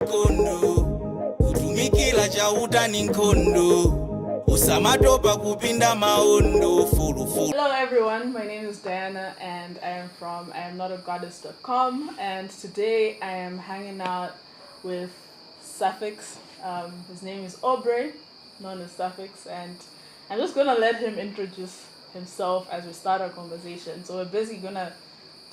kondo kutumikila chauta ni nkondo usamatopa kupinda maondo fulu. Hello everyone, my name is Diana and I am from IamNotAGoddess.com, and today I am hanging out with Suffix. His name is Aubrey, known as Suffix, and I'm just gonna let him introduce himself as we start our conversation. So we're basically gonna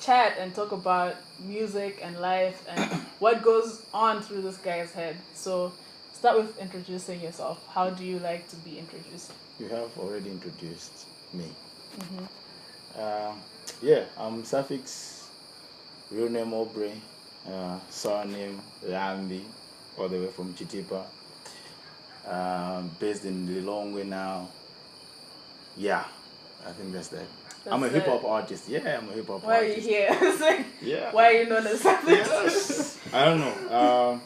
chat and talk about music and life and what goes on through this guy's head. So start with introducing yourself. How do you like to be introduced? You have already introduced me. Mm-hmm. I'm Suffix, real name Aubrey, surname Lambi, all the way from Chitipa, based in Lilongwe now. Yeah, I think that's that. I'm a hip hop artist. Yeah, I'm a hip hop artist. Why are you here? Yeah. Why are you known as Suffix? Yes. I don't know.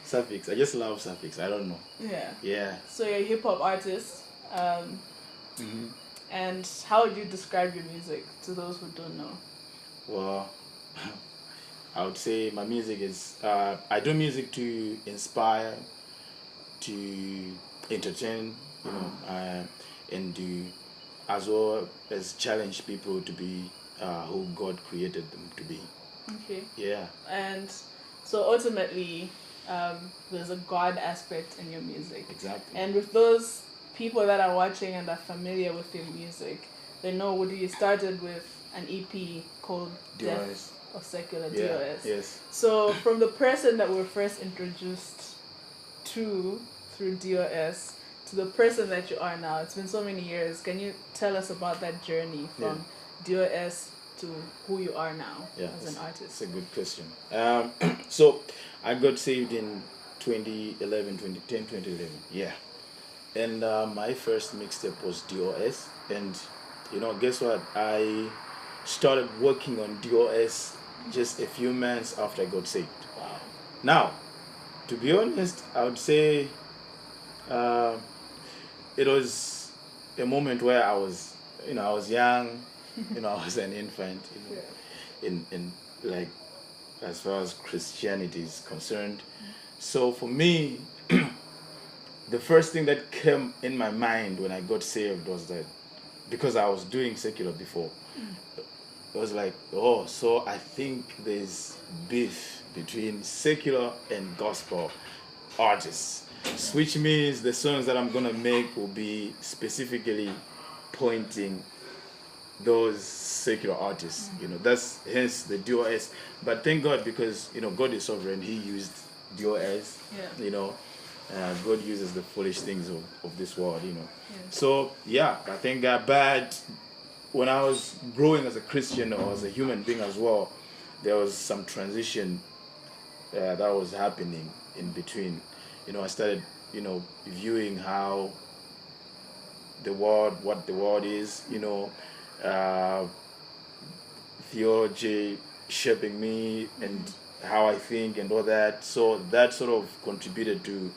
Suffix. I just love Suffix. I don't know. Yeah. Yeah. So you're a hip hop artist. And how would you describe your music to those who don't know? Well, I would say my music is, I do music to inspire, to entertain, and to, as well as challenge people to be who God created them to be. Okay. Yeah. And so ultimately, there's a God aspect in your music. Exactly. And with those people that are watching and are familiar with your music, they know you started with an EP called DOS. Death of Secular, Yeah. DOS. Yes. So from the person that we're first introduced to through DOS to the person that you are now, it's been so many years. Can you tell us about that journey from DOS to who you are now as an artist? It's a good question. So I got saved in 2011. Yeah. And my first mixtape was DOS. And, guess what? I started working on DOS just a few months after I got saved. Wow. Now, to be honest, I would say it was a moment where I was young, I was an infant, in like, as far as Christianity is concerned. So for me, the first thing that came in my mind when I got saved was that, because I was doing secular before, it was like, so I think there's beef between secular and gospel artists, which means the songs that I'm gonna make will be specifically pointing those secular artists. That's hence the DOS. But thank God, because God is sovereign. He used DOS. Yeah. God uses the foolish things of this world. Yeah. So I thank God. But when I was growing as a Christian or as a human being as well, there was some transition that was happening in between. I started viewing how what the world is, theology shaping me and how I think and all that. So that sort of contributed to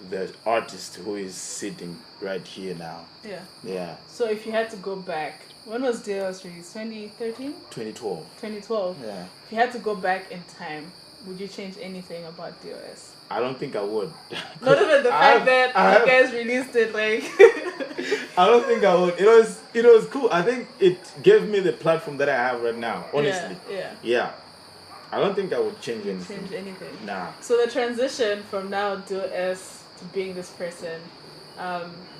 the artist who is sitting right here now. Yeah. Yeah. So if you had to go back, when was DOS released? 2013? 2012. 2012. Yeah. If you had to go back in time, would you change anything about DOS? I don't think I would. Not even the fact that you guys released it, like. I don't think I would. It was cool. I think it gave me the platform that I have right now. Honestly. Yeah. I don't think I would change anything. Nah. So the transition from now DOS to being this person,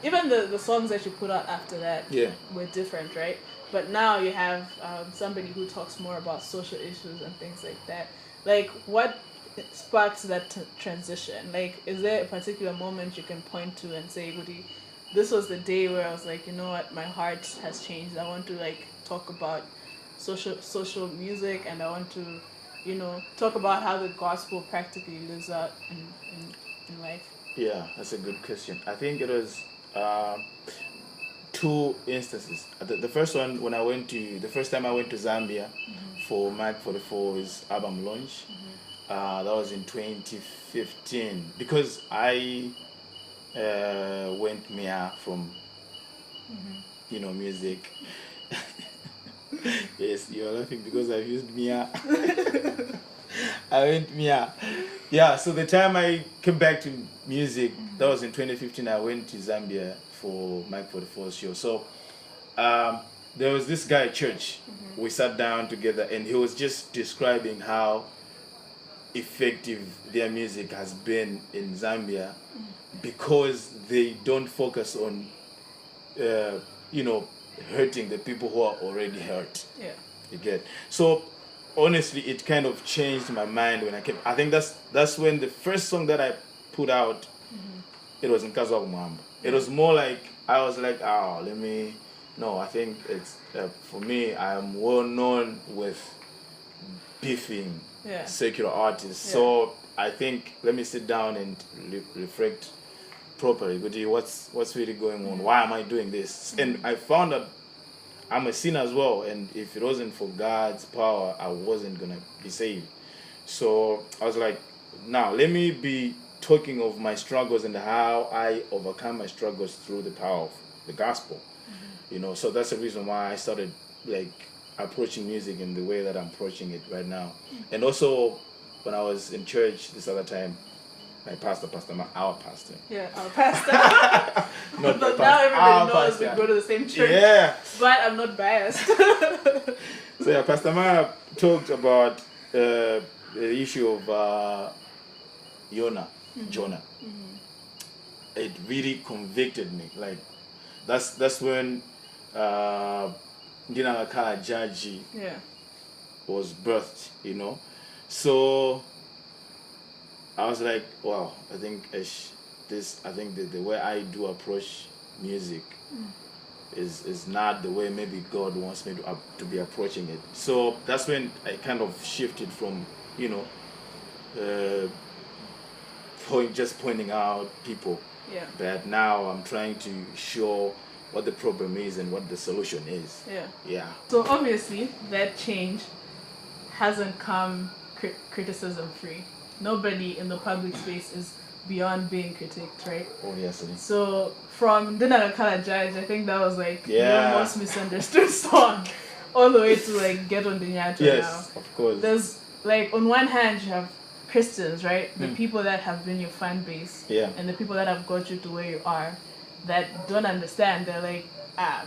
even the songs that you put out after that were different, right? But now you have somebody who talks more about social issues and things like that. Like, what sparked that transition? Like, is there a particular moment you can point to and say, Goody, this was the day where I was like, you know what, my heart has changed. I want to talk about social music, and I want to, talk about how the gospel practically lives out in life. Yeah, that's a good question. I think it was two instances. The first one, the first time I went to Zambia for Mark 44's album launch, that was in 2015, because I went Mia from music. Yes, you're laughing because I've used Mia. I went Mia Yeah, so the time I came back to music, that was in 2015. I went to Zambia for Mike 44's show. So there was this guy at church. We sat down together, and he was just describing how effective their music has been in Zambia because they don't focus on, hurting the people who are already hurt. Yeah. You get. So honestly, it kind of changed my mind when I came. I think that's when the first song that I put out, it was in Kazwa Mwamba. It was more like, I was like, I think it's, for me, I'm well known with beefing secular artists. Yeah. So I think, let me sit down and reflect properly. But what's really going on? Why am I doing this? And I found that I'm a sinner as well, and if it wasn't for God's power, I wasn't gonna be saved. So I was like, now let me be talking of my struggles and how I overcome my struggles through the power of the gospel. So that's the reason why I started like approaching music in the way that I'm approaching it right now. And also when I was in church this other time, my pastor, our pastor. Yeah, our pastor. Not But my now pastor, everybody our knows pastor. we go to the same church. Yeah. But I'm not biased. So yeah, Pastor Mara talked about the issue of Jonah. It really convicted me. Like that's when Ndina Ngakhala Jaji was birthed, So I was like, wow, I think the way I do approach music is not the way maybe God wants me to be approaching it. So that's when I kind of shifted from, just pointing out people. Yeah. But now I'm trying to show what the problem is and what the solution is. Yeah. Yeah. So obviously that change hasn't come criticism free. Nobody in the public space is beyond being critiqued, right? Oh yes. So from Ndina Ngakhala Judge, I think that was like Yeah. the most misunderstood song, all the way to like Get on the Nyato now. Yes, of course. There's like on one hand you have Christians, right? The people that have been your fan base, and the people that have got you to where you are, that don't understand. They're like,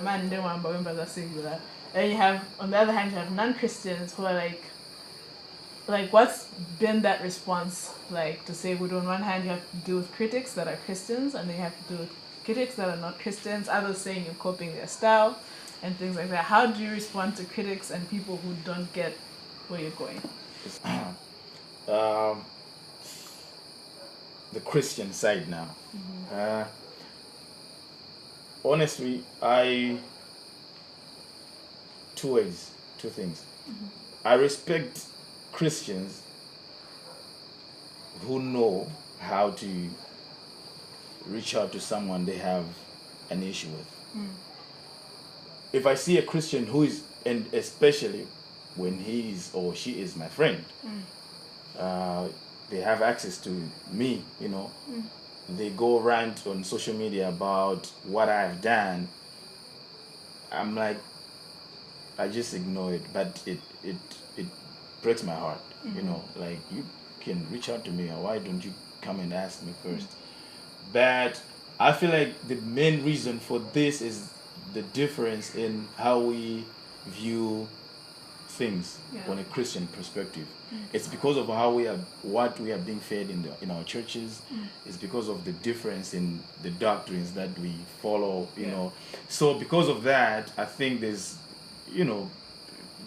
man, they want to singular. And you have, on the other hand, you have non-Christians who are like, what's been that response like to say, on one hand you have to deal with critics that are Christians, and then you have to deal with critics that are not Christians, others saying you're copying their style and things like that. How do you respond to critics and people who don't get where you're going? The Christian side now. Honestly, two things. I respect Christians who know how to reach out to someone they have an issue with. If I see a Christian who is, and especially when he is or she is my friend, they have access to me, they go rant on social media about what I've done, I'm like, I just ignore it, but it breaks my heart, like, you can reach out to me, or why don't you come and ask me first? But I feel like the main reason for this is the difference in how we view things from a Christian perspective. It's because of what we are being fed in our churches. It's because of the difference in the doctrines that we follow, So because of that, I think there's,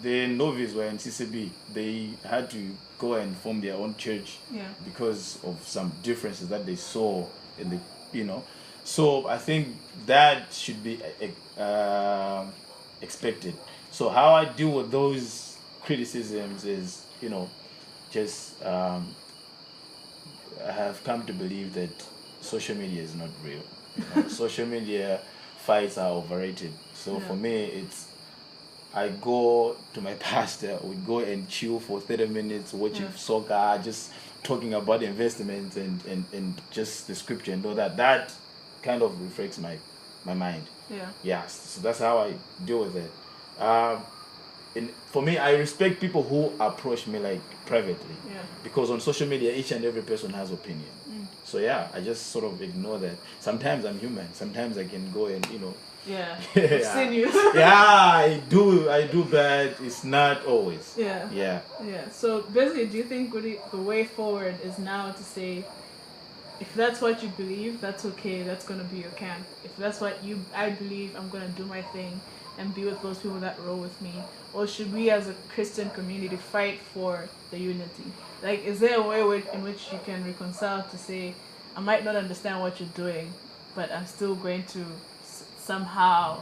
the novices were in CCB. They had to go and form their own church because of some differences that they saw in the, So I think that should be expected. So how I deal with those criticisms is, just I have come to believe that social media is not real. Social media fights are overrated. So for me, I go to my pastor, we go and chill for 30 minutes watching soccer, just talking about investments and just the scripture and all that. That kind of reflects my mind. Yeah. Yes. So that's how I deal with it. for me, I respect people who approach me like privately, because on social media, each and every person has opinion. So yeah, I just sort of ignore that. Sometimes I'm human. Sometimes I can go and Yeah. yeah. Seen you. Yeah, I do bad. It's not always. Yeah. Yeah. Yeah. So basically, do you think the way forward is now to say, if that's what you believe, that's okay. That's gonna be your camp. If that's what I believe, I'm gonna do my thing and be with those people that roll with me. Or should we, as a Christian community, fight for the unity? Like, is there a way in which you can reconcile to say, I might not understand what you're doing, but I'm still going to somehow,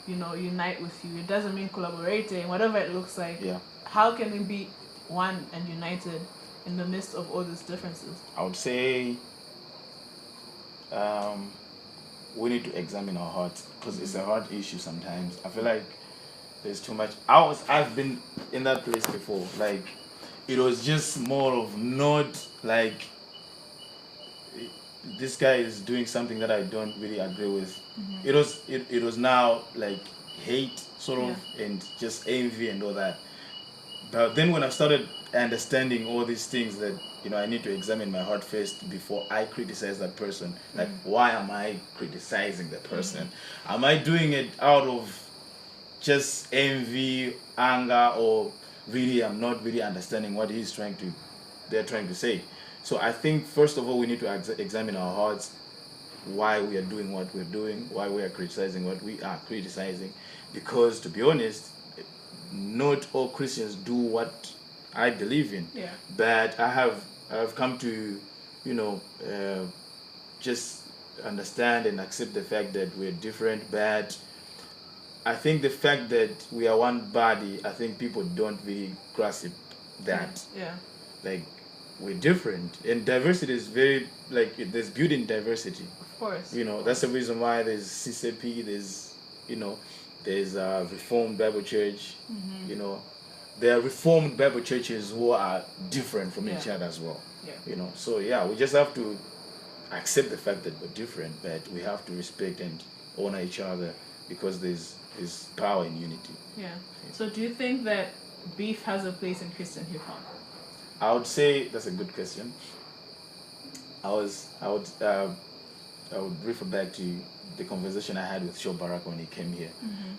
unite with you. It doesn't mean collaborating, whatever it looks like. Yeah. How can we be one and united in the midst of all these differences? I would say we need to examine our hearts, because it's a hard issue sometimes. I feel like there's too much. I've been in that place before. Like, it was just more of not like this guy is doing something that I don't really agree with. It was now like hate sort of, and just envy and all that. But then when I started understanding all these things, that I need to examine my heart first before I criticize that person. Like, why am I criticizing the person? Am I doing it out of just envy, anger, or really I'm not really understanding what they're trying to say? So I think first of all we need to examine our hearts, why we are doing what we're doing, why we are criticizing what we are criticizing. Because to be honest, not all Christians do what I believe in. Yeah. But I have come to, just understand and accept the fact that we're different. But I think the fact that we are one body, I think people don't really grasp that. Yeah. Like, we're different, and diversity is very, like, there's beauty in diversity. Of course. That's the reason why there's CCP, there's Reformed Bible Church. There are Reformed Bible churches who are different from each other as well. Yeah. So yeah, we just have to accept the fact that we're different, but we have to respect and honor each other, because there's power in unity. Yeah. So do you think that beef has a place in Christian hip hop? I would say that's a good question. I would refer back to the conversation I had with Shaw Barak when he came here.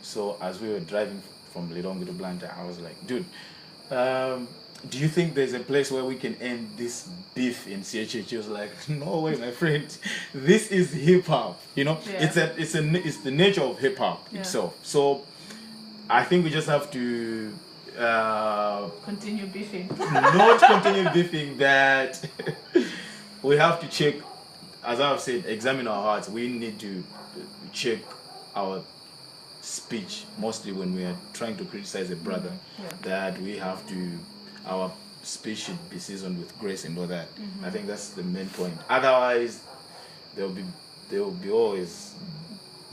So as we were driving from Lilongwe to Blantyre, I was like, dude, do you think there's a place where we can end this beef in CHH? He was like, no way, my friend. This is hip hop. It's the nature of hip hop itself. So I think we just have to continue beefing. Not continue beefing, that we have to check, as I've said, examine our hearts. We need to check our speech, mostly when we are trying to criticize a brother, that we have to, our speech should be seasoned with grace and all that. I think that's the main point. Otherwise, there will be always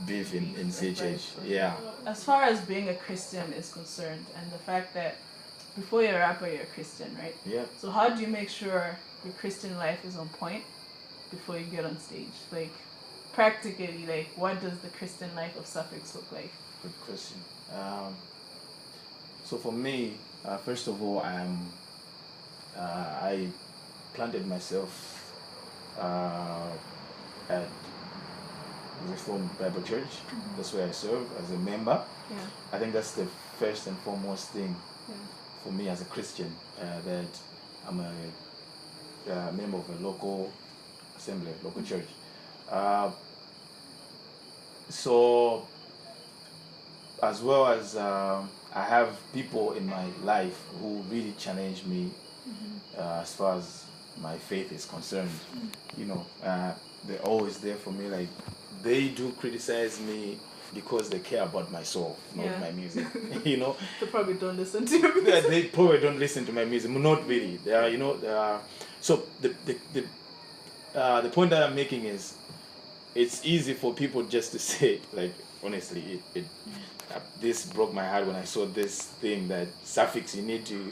beef in CHH. Yeah. As far as being a Christian is concerned, and the fact that before you're a rapper, you're a Christian, right? Yeah. So how do you make sure your Christian life is on point before you get on stage? Like, practically, like, what does the Christian life of Suffix look like? Good question. So for me, first of all, I planted myself at Reformed Bible Church. That's where I serve as a member. Yeah. I think that's the first and foremost thing for me as a Christian, that I'm a member of a local assembly, local church. So, as well as I have people in my life who really challenge me as far as my faith is concerned. They're always there for me. Like, they do criticize me because they care about my soul, not my music. They probably don't listen to your music. They probably don't listen to my music. Not really. They are, so the point that I'm making is, it's easy for people just to say, like, honestly, this broke my heart when I saw this thing, that Suffix, you need to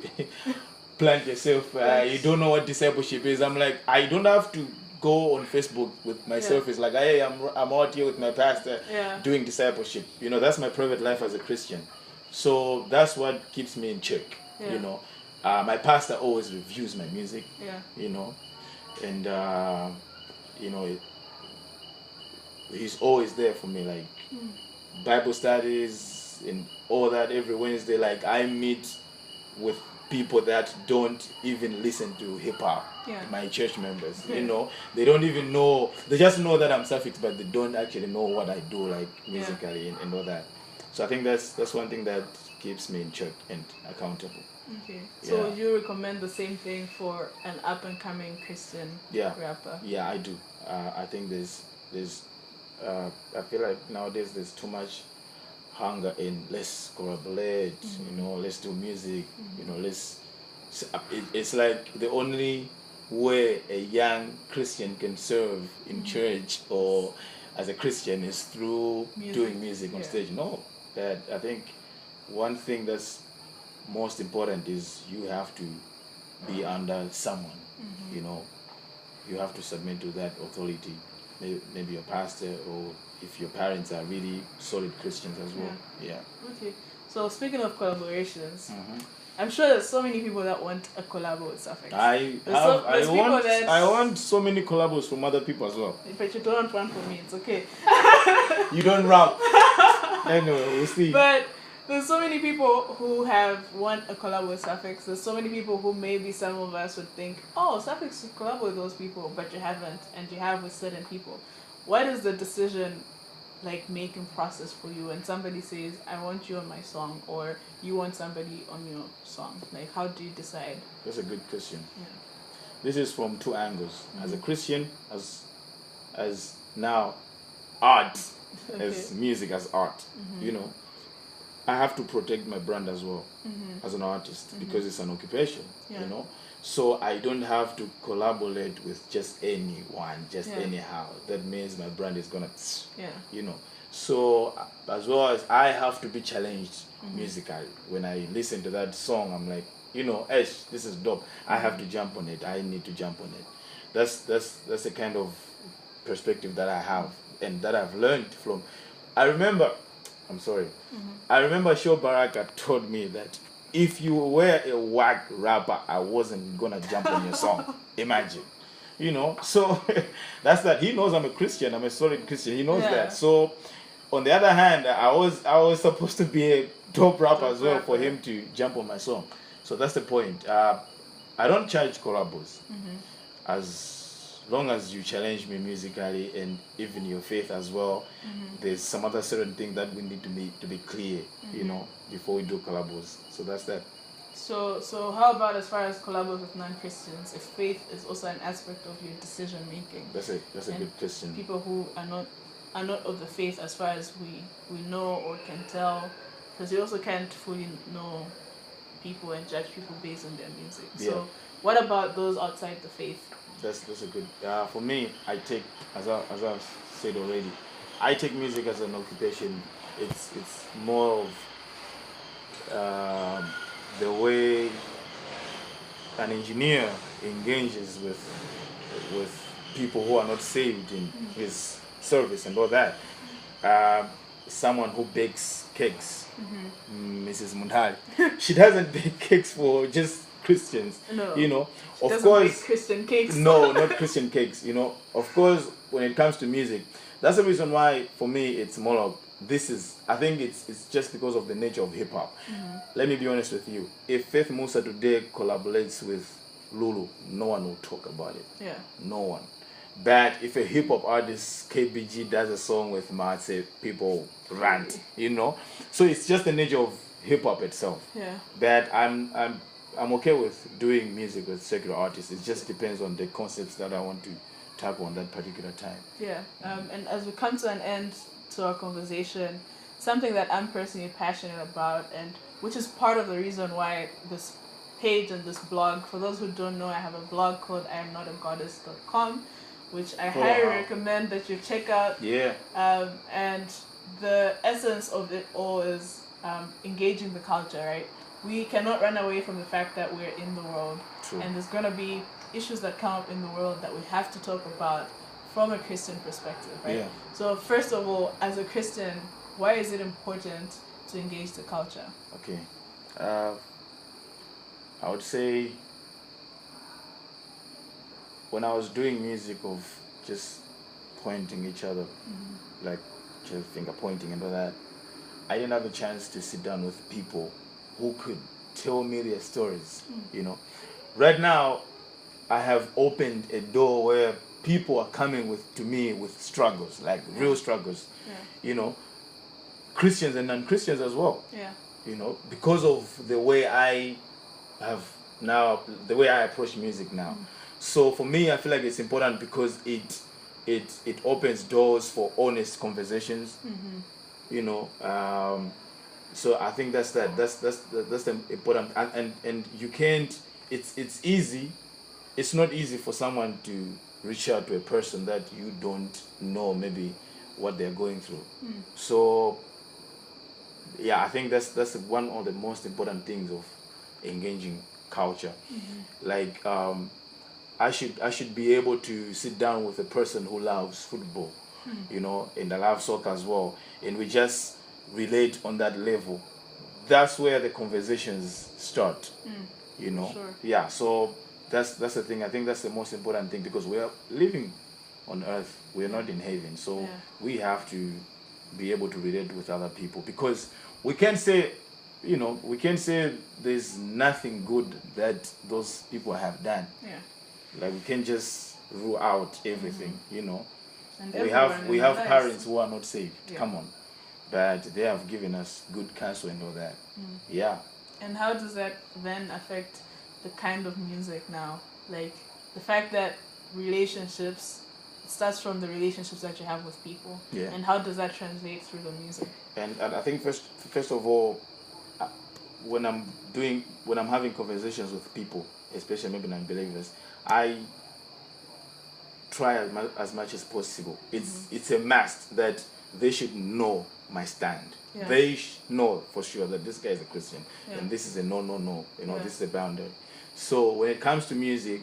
plant yourself. You don't know what discipleship is. I'm like, I don't have to go on Facebook with myself. It's like, hey, I'm out here with my pastor doing discipleship. That's my private life as a Christian. So that's what keeps me in check. You know, my pastor always reviews my music. You know, and you know, he's always there for me, like Bible studies and all that every Wednesday. Like I meet with people that don't even listen to hip hop. My church members, you know, they don't even know. They just know that I'm Suffix, but they don't actually know what I do, like musically and all that. So I think that's one thing that keeps me in check and accountable. Okay. So you recommend the same thing for an up and coming Christian rapper? Yeah, I do. I think there's I feel like nowadays there's too much hunger in let's collaborate, you know, let's do music, you know, it's like the only way a young Christian can serve in church or as a Christian is through doing music on stage. No, that I think one thing that's most important is you have to be under someone. You know, you have to submit to that authority, maybe your pastor, or if your parents are really solid Christians as well. Okay. So speaking of collaborations, I'm sure there's so many people that want a collab with Suffix. I want so many collabs from other people as well. But you don't want one for me, it's okay. You don't rap. Anyway, we'll see. But there's so many people who want a collab with Suffix. There's so many people who maybe some of us would think, oh, Suffix should collab with those people, but you haven't, and you have with certain people. What is the decision making process for you when somebody says, I want you on my song, or you want somebody on your song? Like, how do you decide? That's a good question. This is from two angles. As a Christian, as now art, as music as art, you know, I have to protect my brand as well as an artist because it's an occupation, you know. So I don't have to collaborate with just anyone, anyhow. That means my brand is gonna, you know. So as well as I have to be challenged musically. When I listen to that song, I'm like, you know, this is dope. I have to jump on it. I need to jump on it. That's the kind of perspective that I have and that I've learned from. I remember Sho Baraka told me that if you were a whack rapper, I wasn't gonna jump on your song. Imagine, you know. So that's that. He knows I'm a Christian. I'm a solid Christian. He knows that. So on the other hand, I was supposed to be a top rapper as well for him to jump on my song. So that's the point. I don't charge collabos as long as you challenge me musically and even your faith as well. There's some other certain thing that we need to be clear, you know, before we do collabos. So that's that. So how about as far as collabos with non-Christians? If faith is also an aspect of your decision making? That's a good question. People who are not of the faith, as far as we know or can tell, because you also can't fully know people and judge people based on their music. So what about those outside the faith? That's a good. For me, I take, as I've said already, I take music as an occupation. It's more of the way an engineer engages with people who are not saved in his service and all that. Someone who bakes cakes, Mrs. Mundhari, she doesn't bake cakes for just Christians, you know. Of course, bake Christian cakes. No, not Christian cakes, you know. Of course, when it comes to music, that's the reason why for me it's more of I think it's just because of the nature of hip hop. Let me be honest with you. If Faith Musa today collaborates with Lulu, no one will talk about it. No one. But if a hip hop artist KBG does a song with Matse, people rant, you know. So it's just the nature of hip hop itself. But I'm okay with doing music with secular artists. It just depends on the concepts that I want to tackle on that particular time. And as we come to an end to our conversation, something that I'm personally passionate about, and which is part of the reason why this page and this blog, for those who don't know, I have a blog called IamNotAGoddess.com, which I highly recommend that you check out. And the essence of it all is engaging the culture, right? We cannot run away from the fact that we're in the world. And there's going to be issues that come up in the world that we have to talk about from a Christian perspective, right? So first of all, as a Christian, why is it important to engage the culture? Okay. I would say when I was doing music of just pointing each other, like just finger pointing and all that, I didn't have a chance to sit down with people who could tell me their stories, you know. Right now, I have opened a door where people are coming to me with struggles, like real struggles, you know, Christians and non-Christians as well, you know, because of the way I approach music now. So for me, I feel like it's important because it opens doors for honest conversations, you know. So I think that's the important, and you can't. It's easy. It's not easy for someone to reach out to a person that you don't know maybe what they're going through. So yeah, I think that's one of the most important things of engaging culture. Like I should be able to sit down with a person who loves football, you know, and I love soccer as well, and we just relate on that level. That's where the conversations start, you know. Sure. Yeah, so that's the thing. I think that's the most important thing because we are living on earth. We are not in heaven, so we have to be able to relate with other people because we can't say, you know, we can't say there's nothing good that those people have done. Like we can't just rule out everything, you know. And we have parents who are not saved. Come on, but they have given us good counsel and all that. Yeah. And how does that then affect the kind of music now? Like the fact that relationships starts from the relationships that you have with people. And how does that translate through the music? And I think first of all, when I'm having conversations with people, especially maybe non-believers, I try as much as possible. It's a must that they should know my stand. They know for sure that this guy is a Christian and this is a no. You know, this is a boundary. So when it comes to music,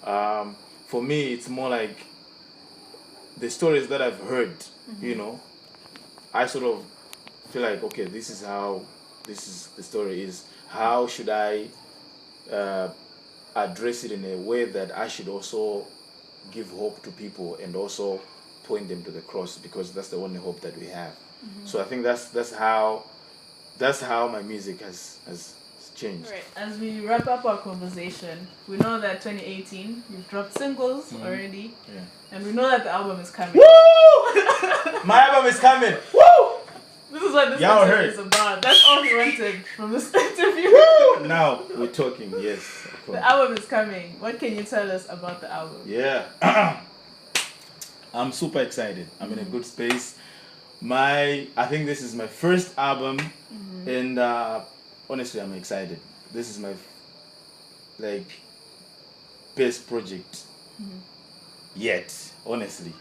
for me, it's more like the stories that I've heard. You know, I sort of feel like, okay, this is the story is. How should I address it in a way that I should also give hope to people and also point them to the cross because that's the only hope that we have. So I think that's how my music has changed. Right. As we wrap up our conversation, we know that 2018 you've dropped singles already, and we know that the album is coming. Woo! My album is coming. Woo! This is what this interview is about. That's all we wanted from this interview. Woo! Now we're talking. Yes. The album is coming. What can you tell us about the album? Yeah. I'm super excited. I'm in a good space. I think this is my first album, and honestly, I'm excited. This is my best project yet. Honestly,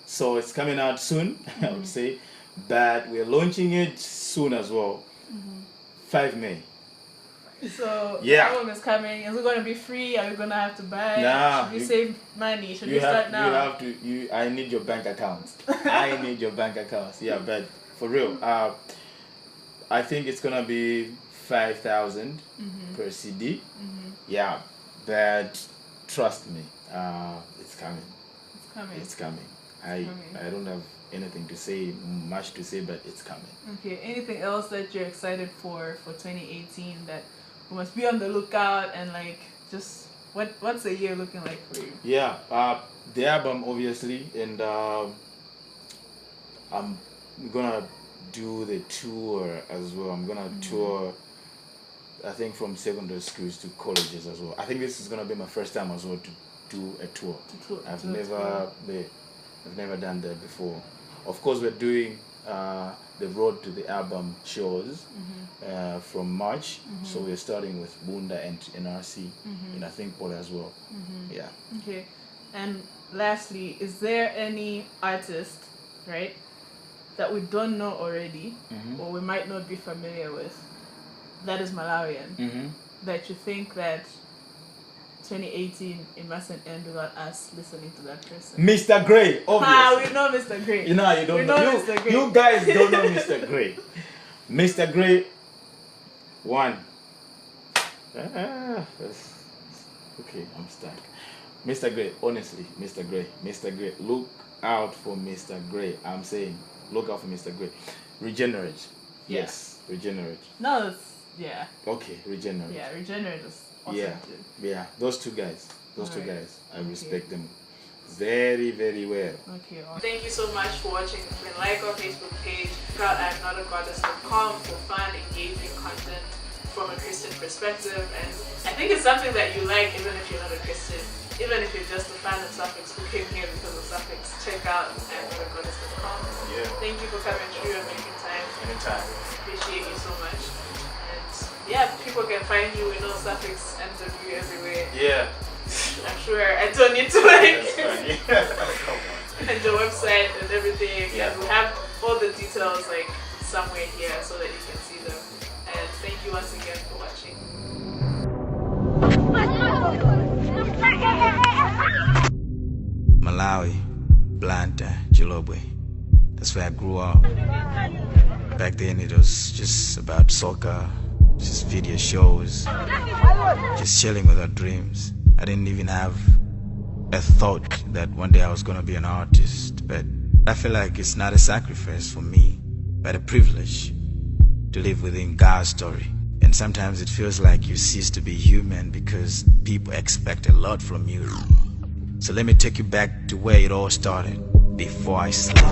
so it's coming out soon. I would say, but we're launching it soon as well. 5 May. So the album is coming. Is it going to be free? Are we going to have to buy? Nah, should we save money? Should we start now? You have to. I need your bank accounts. I need your bank accounts. Yeah, but for real, I think it's gonna be 5,000 per CD. Yeah, but trust me, it's coming. It's coming. It's coming. I don't have anything to say, much to say, but it's coming. Okay. Anything else that you're excited for 2018 that we must be on the lookout and just what's the year looking like for you? Yeah, the album obviously, and I'm gonna do the tour as well. I'm gonna tour, I think, from secondary schools to colleges as well. I think this is gonna be my first time as well to do a tour. I've never done that before. Of course, we're doing the road to the album shows from March. So we're starting with Bunda and NRC, and I think Paul as well. Yeah. Okay. And lastly, is there any artist, right, that we don't know already, or we might not be familiar with, that is Malawian, that you think that 2018 it mustn't end without us listening to that person? Mr. Gray, obviously. We know Mr. Gray. You know, you don't know. Mr. Gray. You guys don't know Mr. Gray. Mr. Gray, 1. Okay, I'm stuck. Mr. Gray, honestly, Mr. Gray, look out for Mr. Gray. I'm saying, look out for Mr. Gray. Regenerate. Yeah. Yes, regenerate. No, it's, yeah. Okay, regenerate. Yeah, regenerate is awesome. Yeah, too. yeah. Those two guys, Alright. I respect them very, very well. Okay, awesome. Thank you so much for watching. Like our Facebook page, check out at notagoddess.com for fun, engaging content from a Christian perspective. And I think it's something that you like even if you're not a Christian. Even if you're just a fan of Suffix who came here because of Suffix, check out at notagoddess.com. Yeah. Thank you for coming through and making time. Anytime. Appreciate you so much. And yeah, people can find you in all Suffix and W everywhere. Yeah. I'm sure I don't need to like Come on. and your website and everything. Yeah. And we have all the details like somewhere here so that you can see them. And thank you once again for watching. Malawi, Blanta, Jilobwe. That's where I grew up. Back then it was just about soccer, just video shows, just chilling with our dreams. I didn't even have a thought that one day I was gonna be an artist, but I feel like it's not a sacrifice for me, but a privilege to live within God's story. And sometimes it feels like you cease to be human because people expect a lot from you. So let me take you back to where it all started, before I sleep.